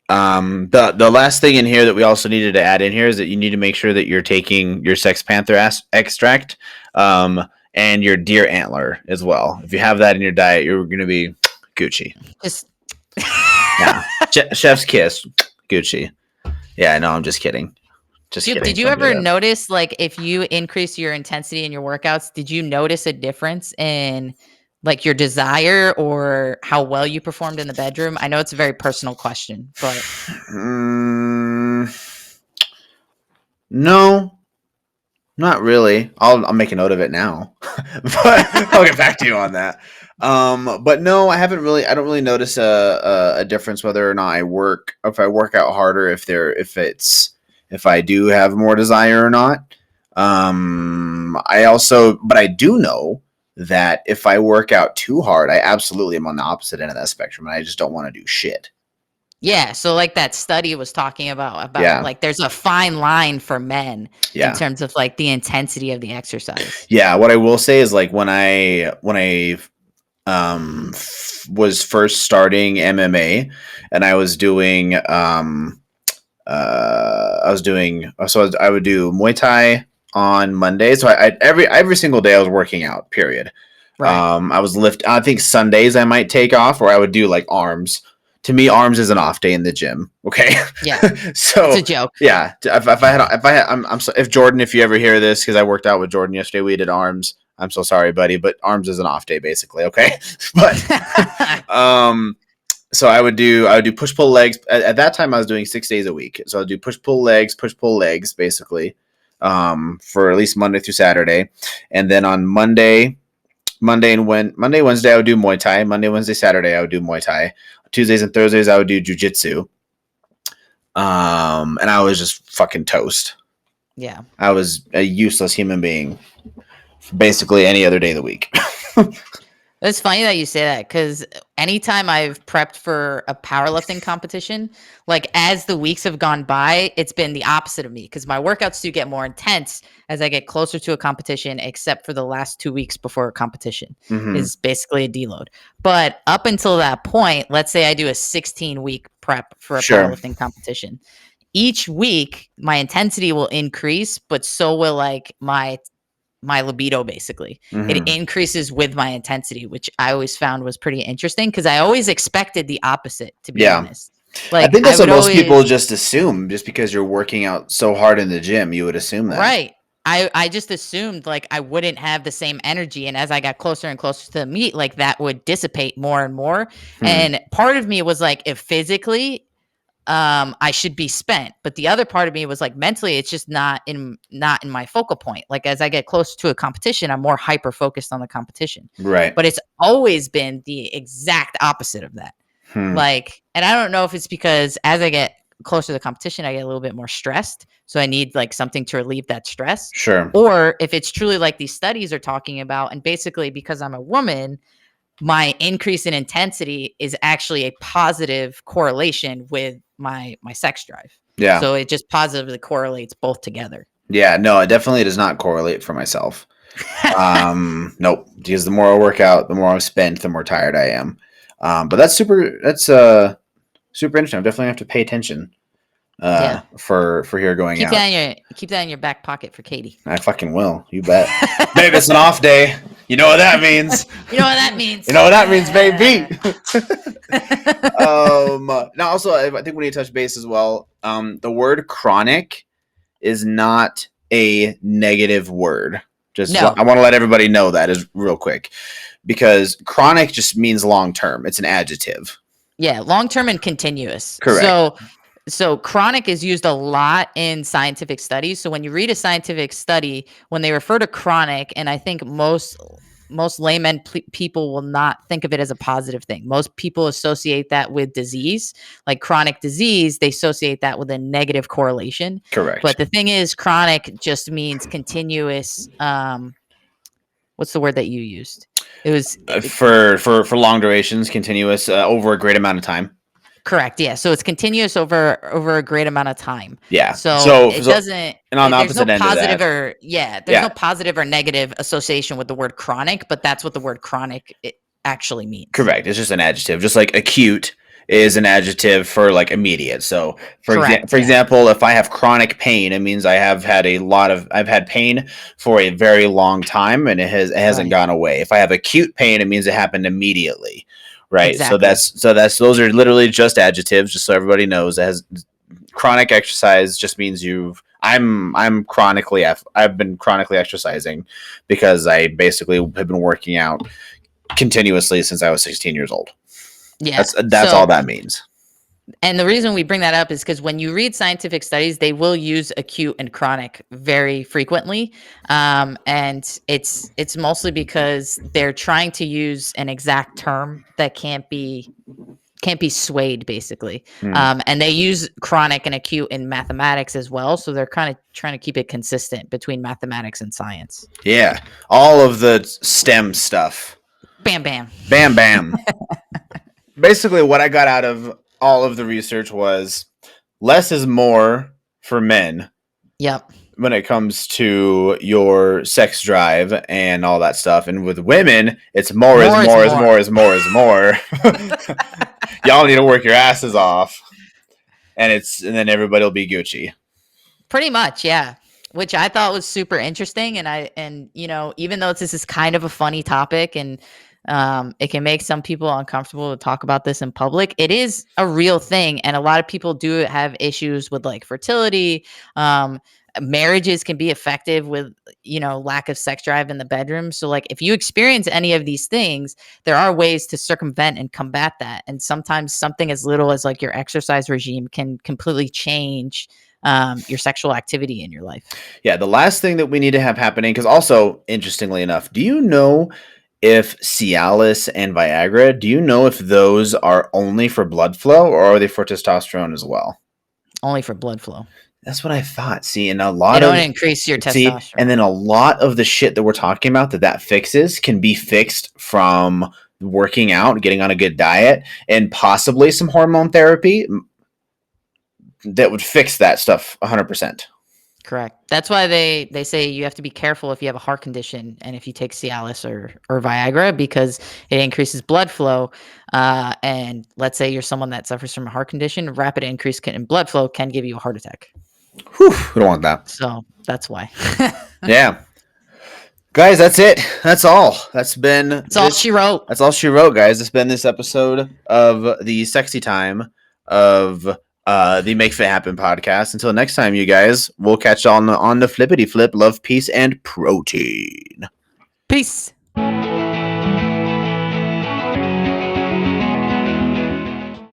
[SPEAKER 1] The last thing in here that we also needed to add in here is that you need to make sure that you're taking your Sex Panther extract, and your deer antler as well. If you have that in your diet, you're going to be Gucci.
[SPEAKER 2] Just
[SPEAKER 1] Yeah. Chef's kiss, Gucci. Yeah, no, I'm just kidding. Just kidding.
[SPEAKER 2] Did you
[SPEAKER 1] Don't do
[SPEAKER 2] ever
[SPEAKER 1] that.
[SPEAKER 2] notice, like, if you increase your intensity in your workouts, did you notice a difference in like your desire or how well you performed in the bedroom? I know it's a very personal question, but
[SPEAKER 1] No, not really. I'll make a note of it now, but I'll get back to you on that. But no, I don't really notice a difference whether or not if I work out harder, if I do have more desire or not. But I do know that if I work out too hard, I absolutely am on the opposite end of that spectrum, and I just don't want to do shit.
[SPEAKER 2] yeah, so like that study was talking about
[SPEAKER 1] Yeah.
[SPEAKER 2] like there's a fine line for men
[SPEAKER 1] Yeah.
[SPEAKER 2] in terms of like the intensity of the exercise.
[SPEAKER 1] Yeah, what I will say is like when I was first starting MMA, and I was doing I would do Muay Thai on Monday. So I every single day I was working out, period.
[SPEAKER 2] Right.
[SPEAKER 1] I was I think Sundays I might take off, or I would do like arms. To me, arms is an off day in the gym. Okay.
[SPEAKER 2] Yeah.
[SPEAKER 1] So
[SPEAKER 2] It's a joke.
[SPEAKER 1] yeah, if Jordan, if you ever hear this, because I worked out with Jordan yesterday, we did arms. I'm so sorry, buddy, but arms is an off day basically. Okay. But so I would do push pull legs. At that time, I was doing 6 days a week. So I'd do push pull legs, basically, for at least Monday through Saturday, and then on Monday, Wednesday, I would do Muay Thai. Monday, Wednesday, Saturday, I would do Muay Thai. Tuesdays and Thursdays, I would do jujitsu. And I was just fucking toast.
[SPEAKER 2] Yeah.
[SPEAKER 1] I was a useless human being basically any other day of the week.
[SPEAKER 2] It's funny that you say that because anytime I've prepped for a powerlifting competition, like as the weeks have gone by, it's been the opposite of me because my workouts do get more intense as I get closer to a competition, except for the last 2 weeks before a competition is basically a deload. But up until that point, let's say I do a 16-week prep for a powerlifting competition. Each week, my intensity will increase, but so will like my libido, basically. It increases with my intensity, which I always found was pretty interesting because I always expected the opposite, to be honest. Like,
[SPEAKER 1] I think that's what most people just assume, just because you're working out so hard in the gym, you would assume that.
[SPEAKER 2] Right. I just assumed like I wouldn't have the same energy. And as I got closer and closer to the meet, like that would dissipate more and more. And part of me was like, if physically I should be spent. But the other part of me was like mentally, it's just not in my focal point. Like as I get closer to a competition, I'm more hyper focused on the competition.
[SPEAKER 1] Right.
[SPEAKER 2] But it's always been the exact opposite of that. Like, and I don't know if it's because as I get closer to the competition, I get a little bit more stressed. So I need like something to relieve that stress.
[SPEAKER 1] Sure.
[SPEAKER 2] Or if it's truly like these studies are talking about, and basically because I'm a woman, my increase in intensity is actually a positive correlation with my sex drive.
[SPEAKER 1] Yeah.
[SPEAKER 2] So it just positively correlates both together.
[SPEAKER 1] Yeah, no, it definitely does not correlate for myself. Nope. Because the more I work out, the more I've spent, the more tired I am. But that's super interesting. I definitely have to pay attention for here going out.
[SPEAKER 2] Keep that in your back pocket for Katie.
[SPEAKER 1] I fucking will. You bet. Babe, it's an off day. You know what that means.
[SPEAKER 2] You know what that means.
[SPEAKER 1] You know what that means, baby. Now, also, I think we need to touch base as well. The word chronic is not a negative word. I want to let everybody know that is real quick, because chronic just means long term. It's an adjective.
[SPEAKER 2] Yeah, long term and continuous.
[SPEAKER 1] Correct.
[SPEAKER 2] So chronic is used a lot in scientific studies. So when you read a scientific study, when they refer to chronic, and I think most most layman people will not think of it as a positive thing. Most people associate that with disease, like chronic disease. They associate that with a negative correlation.
[SPEAKER 1] Correct.
[SPEAKER 2] But the thing is, chronic just means continuous. What's the word that you used? It was
[SPEAKER 1] for long durations, continuous, over a great amount of time.
[SPEAKER 2] correct. Yeah. So it's continuous over a great amount of time.
[SPEAKER 1] Yeah.
[SPEAKER 2] So it doesn't.
[SPEAKER 1] And on the
[SPEAKER 2] There's no
[SPEAKER 1] opposite end of
[SPEAKER 2] positive
[SPEAKER 1] that,
[SPEAKER 2] or there's no positive or negative association with the word chronic, but that's what the word chronic actually means.
[SPEAKER 1] correct. It's just an adjective, just like acute is an adjective for like immediate. So for example, if I have chronic pain, it means I've had pain for a very long time and it hasn't gone away. If I have acute pain, it means it happened immediately. Right.
[SPEAKER 2] Exactly.
[SPEAKER 1] So those are literally just adjectives, just so everybody knows. Chronic exercise just means I've been chronically exercising because I basically have been working out continuously since I was 16 years old.
[SPEAKER 2] Yeah.
[SPEAKER 1] That's all that means.
[SPEAKER 2] And the reason we bring that up is because when you read scientific studies, they will use acute and chronic very frequently. And it's mostly because they're trying to use an exact term that can't be swayed, basically. And they use chronic and acute in mathematics as well. So they're kind of trying to keep it consistent between mathematics and science.
[SPEAKER 1] Yeah. All of the STEM stuff.
[SPEAKER 2] Bam, bam.
[SPEAKER 1] Bam, bam. Basically, what I got out of all of the research was less is more for men.
[SPEAKER 2] Yep.
[SPEAKER 1] When it comes to your sex drive and all that stuff. And with women, it's more is more. Y'all need to work your asses off. And then everybody will be Gucci.
[SPEAKER 2] Pretty much, yeah. Which I thought was super interesting. And even though this is kind of a funny topic and it can make some people uncomfortable to talk about this in public, it is a real thing. And a lot of people do have issues with like fertility. Marriages can be effective with, lack of sex drive in the bedroom. So like if you experience any of these things, there are ways to circumvent and combat that. And sometimes something as little as like your exercise regime can completely change your sexual activity in your life. Yeah.
[SPEAKER 1] The last thing that we need to have happening, because also interestingly enough, do you know if Cialis and Viagra, do you know if those are only for blood flow or are they for testosterone as well?
[SPEAKER 2] Only for blood flow.
[SPEAKER 1] That's what I thought. See, and they
[SPEAKER 2] don't increase your testosterone.
[SPEAKER 1] And then a lot of the shit that we're talking about that fixes can be fixed from working out, getting on a good diet, and possibly some hormone therapy that would fix that stuff 100%.
[SPEAKER 2] Correct. That's why they say you have to be careful if you have a heart condition and if you take Cialis or Viagra, because it increases blood flow. And let's say you're someone that suffers from a heart condition, rapid increase in blood flow can give you a heart attack.
[SPEAKER 1] Whew, we don't want that.
[SPEAKER 2] So that's why.
[SPEAKER 1] Yeah. Guys, that's it. That's all. That's
[SPEAKER 2] all she wrote.
[SPEAKER 1] That's all she wrote, guys. It's been this episode of the sexy time of the Make Fit Happen podcast. Until next time, you guys, we'll catch you on the flippity flip. Love, peace, and protein.
[SPEAKER 2] Peace.